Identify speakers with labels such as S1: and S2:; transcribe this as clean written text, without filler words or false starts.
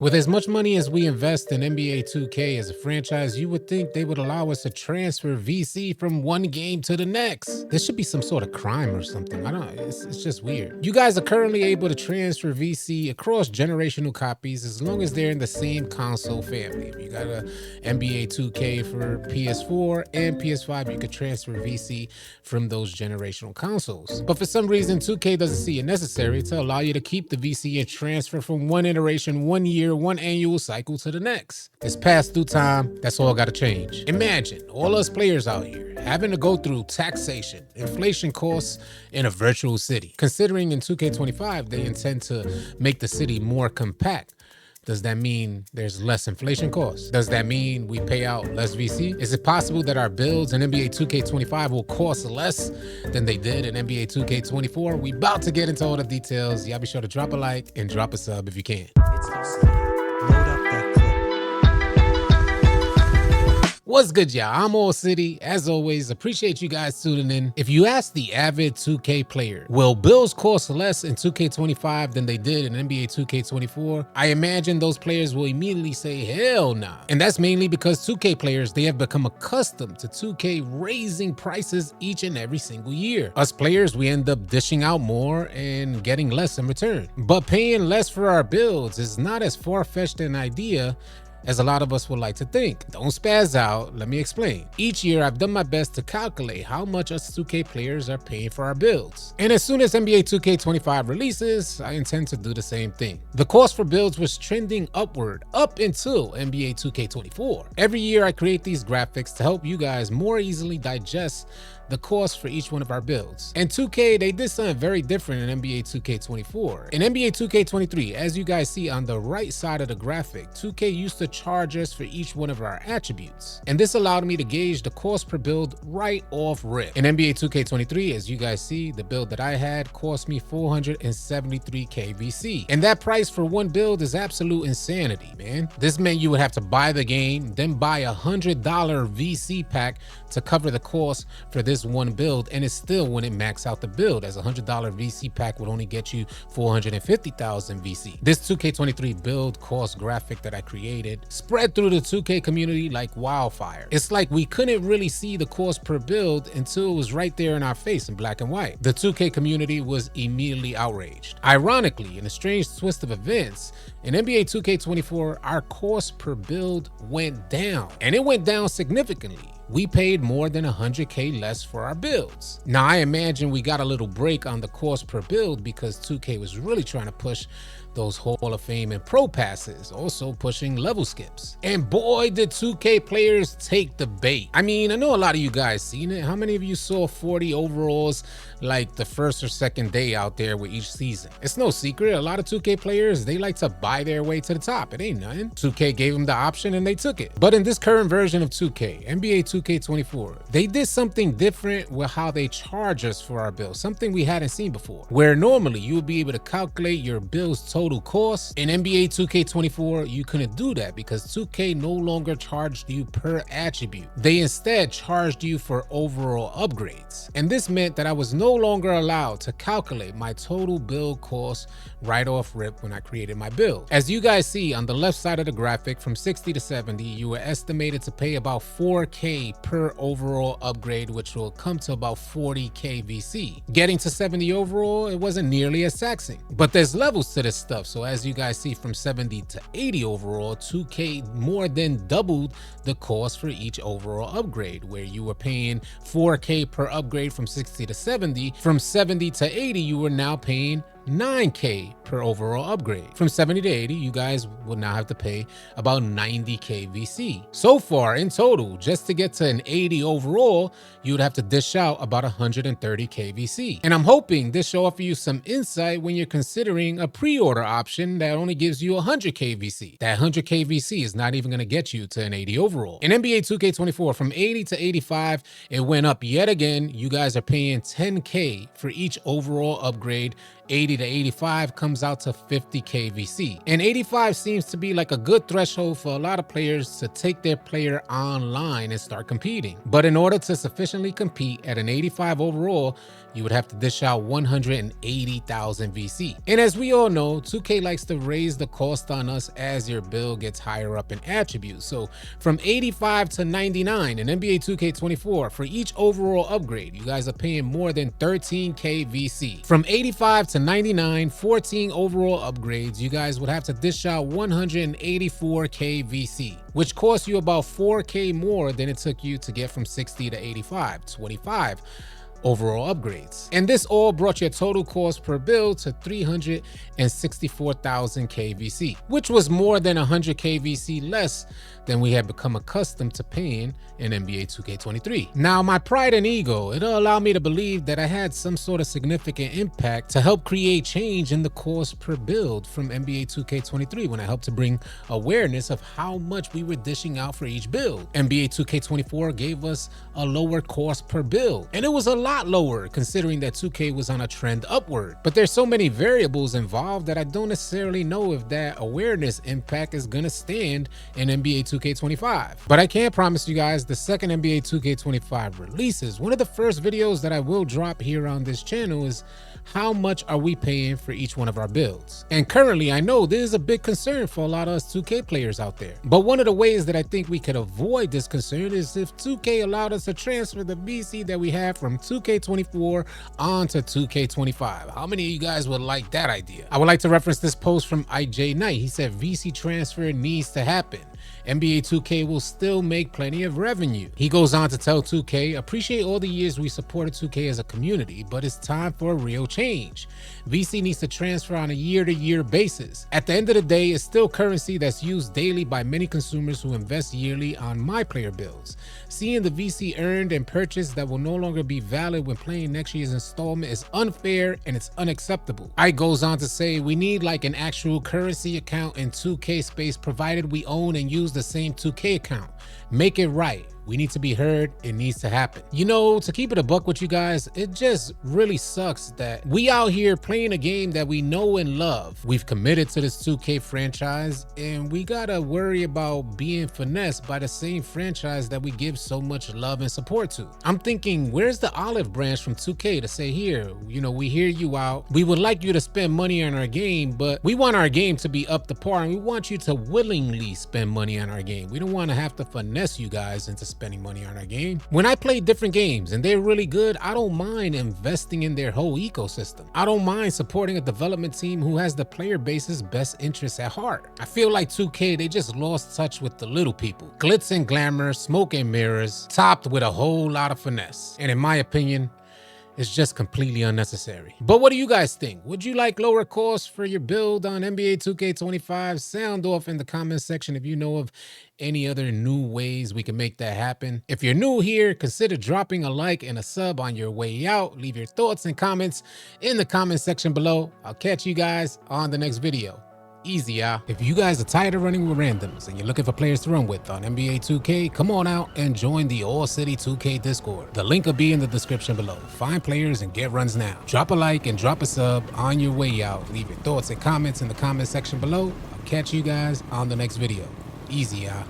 S1: With as much money as we invest in NBA 2K as a franchise, you would think they would allow us to transfer VC from one game to the next. This should be some sort of crime or something. I don't know. It's just weird. You guys are currently able to transfer VC across generational copies as long as they're in the same console family. If you got a NBA 2K for PS4 and PS5, you could transfer VC from those generational consoles. But for some reason, 2K doesn't see it necessary to allow you to keep the VC and transfer from one iteration, 1 year, one annual cycle to the next. It's past due time. That's all got to change. Imagine all us players out here having to go through taxation, inflation costs in a virtual city. Considering in 2K25 they intend to make the city more compact, does that mean there's less inflation costs? Does that mean we pay out less VC? Is it possible that our builds in NBA 2K25 will cost less than they did in NBA 2K24? We about to get into all the details. Y'all be sure to drop a like and drop a sub if you can.
S2: It's AllCity. Load up that clip.
S1: What's good, y'all? I'm AllCity. As always, appreciate you guys tuning in. If you ask the avid 2K player, will builds cost less in 2K25 than they did in NBA 2K24? I imagine those players will immediately say, hell nah. And that's mainly because 2K players, they have become accustomed to 2K raising prices each and every single year. Us players, we end up dishing out more and getting less in return. But paying less for our builds is not as far-fetched an idea as a lot of us would like to think. Don't spaz out, let me explain. Each year, I've done my best to calculate how much us 2K players are paying for our builds. And as soon as NBA 2K25 releases, I intend to do the same thing. The cost for builds was trending upward up until NBA 2K24. Every year, I create these graphics to help you guys more easily digest the cost for each one of our builds. And 2K, they did something very different in NBA 2K24. In NBA 2K23, as you guys see on the right side of the graphic, 2K used to charge us for each one of our attributes. And this allowed me to gauge the cost per build right off rip. In NBA 2K23, as you guys see, the build that I had cost me 473k VC. And that price for one build is absolute insanity, man. This meant you would have to buy the game, then buy $100 VC pack to cover the cost for this one build, and it still wouldn't max out the build, as a $100 VC pack would only get you 450,000 VC. This 2K23 build cost graphic that I created spread through the 2K community like wildfire. It's like we couldn't really see the cost per build until it was right there in our face in black and white. The 2K community was immediately outraged. Ironically, in a strange twist of events, in NBA 2K24, our cost per build went down, and it went down significantly. We paid more than 100k less for our builds. Now, I imagine we got a little break on the cost per build because 2K was really trying to push those Hall of Fame and Pro passes, also pushing level skips. And boy, did 2K players take the bait. I mean, I know a lot of you guys seen it. How many of you saw 40 overalls like the first or second day out there with each season? It's no secret, a lot of 2K players, they like to buy their way to the top. It ain't nothing. 2K gave them the option and they took it. But in this current version of 2K, NBA 2K24, they did something different with how they charge us for our bills, something we hadn't seen before. Where normally you would be able to calculate your bill's total cost, in NBA 2K24, you couldn't do that because 2K no longer charged you per attribute. They instead charged you for overall upgrades. And this meant that I was no longer allowed to calculate my total build cost right off rip when I created my build. As you guys see on the left side of the graphic, from 60 to 70, you were estimated to pay about 4k per overall upgrade, which will come to about 40k VC. Getting to 70 overall, it wasn't nearly as taxing. But there's levels to this stuff. So as you guys see, from 70 to 80 overall, 2K more than doubled the cost for each overall upgrade, where you were paying 4k per upgrade from 60 to 70. From 70 to 80, you were now paying 9k per overall upgrade. From 70 to 80, you guys will now have to pay about 90k VC. So far, in total, just to get to an 80 overall, you would have to dish out about 130k VC. And I'm hoping this should offer you some insight when you're considering a pre-order option that only gives you 100k VC. That 100k VC is not even going to get you to an 80 overall. In NBA 2K24, from 80 to 85, it went up yet again. You guys are paying 10k for each overall upgrade, 80 to 85 comes out to 50k VC. And 85 seems to be like a good threshold for a lot of players to take their player online and start competing. But in order to sufficiently compete at an 85 overall, you would have to dish out 180,000 VC. And as we all know, 2K likes to raise the cost on us as your build gets higher up in attributes. So from 85 to 99 in NBA 2K24, for each overall upgrade, you guys are paying more than 13k VC. From 85 to 99, 14 overall upgrades, you guys would have to dish out 184k VC, which costs you about 4k more than it took you to get from 60 to 85, 25 overall upgrades. And this all brought your total cost per build to 364,000 KVC, which was more than 100 KVC less than we had become accustomed to paying in NBA 2K23. Now, my pride and ego, it'll allow me to believe that I had some sort of significant impact to help create change in the cost per build from NBA 2K23 when I helped to bring awareness of how much we were dishing out for each build. NBA 2K24 gave us a lower cost per build, and it was a lot lower considering that 2K was on a trend upward. But there's so many variables involved that I don't necessarily know if that awareness impact is gonna stand in NBA 2K25. But I can promise you guys, the second NBA 2K25 releases, one of the first videos that I will drop here on this channel is how much are we paying for each one of our builds. And currently, I know this is a big concern for a lot of us 2K players out there. But one of the ways that I think we could avoid this concern is if 2K allowed us to transfer the VC that we have from 2K24 onto 2K25. How many of you guys would like that idea? I would like to reference this post from IJ Knight. He said VC transfer needs to happen. NBA 2K will still make plenty of revenue. He goes on to tell 2K, appreciate all the years we supported 2K as a community, but it's time for a real change. VC needs to transfer on a year-to-year basis. At the end of the day, it's still currency that's used daily by many consumers who invest yearly on my player builds. Seeing the VC earned and purchased that will no longer be valid when playing next year's installment is unfair and it's unacceptable. I goes on to say we need like an actual currency account in 2K space provided we own and use the same 2K account. Make it right. We need to be heard. It needs to happen. You know, to keep it a buck with you guys, it just really sucks that we out here playing a game that we know and love. We've committed to this 2K franchise and we gotta worry about being finessed by the same franchise that we give so much love and support to. I'm thinking, where's the olive branch from 2K to say, here, you know, we hear you out. We would like you to spend money on our game, but we want our game to be up to par and we want you to willingly spend money on our game. We don't want to have to finesse you guys into spending money on our game. When I play different games and they're really good, I don't mind investing in their whole ecosystem. I don't mind supporting a development team who has the player base's best interests at heart. I feel like 2K, they just lost touch with the little people. Glitz and glamour, smoke and mirrors, topped with a whole lot of finesse. And in my opinion, it's just completely unnecessary. But what do you guys think? Would you like lower costs for your build on NBA 2K25? Sound off in the comment section if you know of any other new ways we can make that happen. If you're new here, consider dropping a like and a sub on your way out. Leave your thoughts and comments in the comment section below. I'll catch you guys on the next video. Easy, y'all. If you guys are tired of running with randoms and you're looking for players to run with on NBA 2K, come on out and join the AllCity 2K Discord. The link will be in the description below. Find players and get runs now. Drop a like and drop a sub on your way out. Leave your thoughts and comments in the comment section below. I'll catch you guys on the next video. Easy, y'all.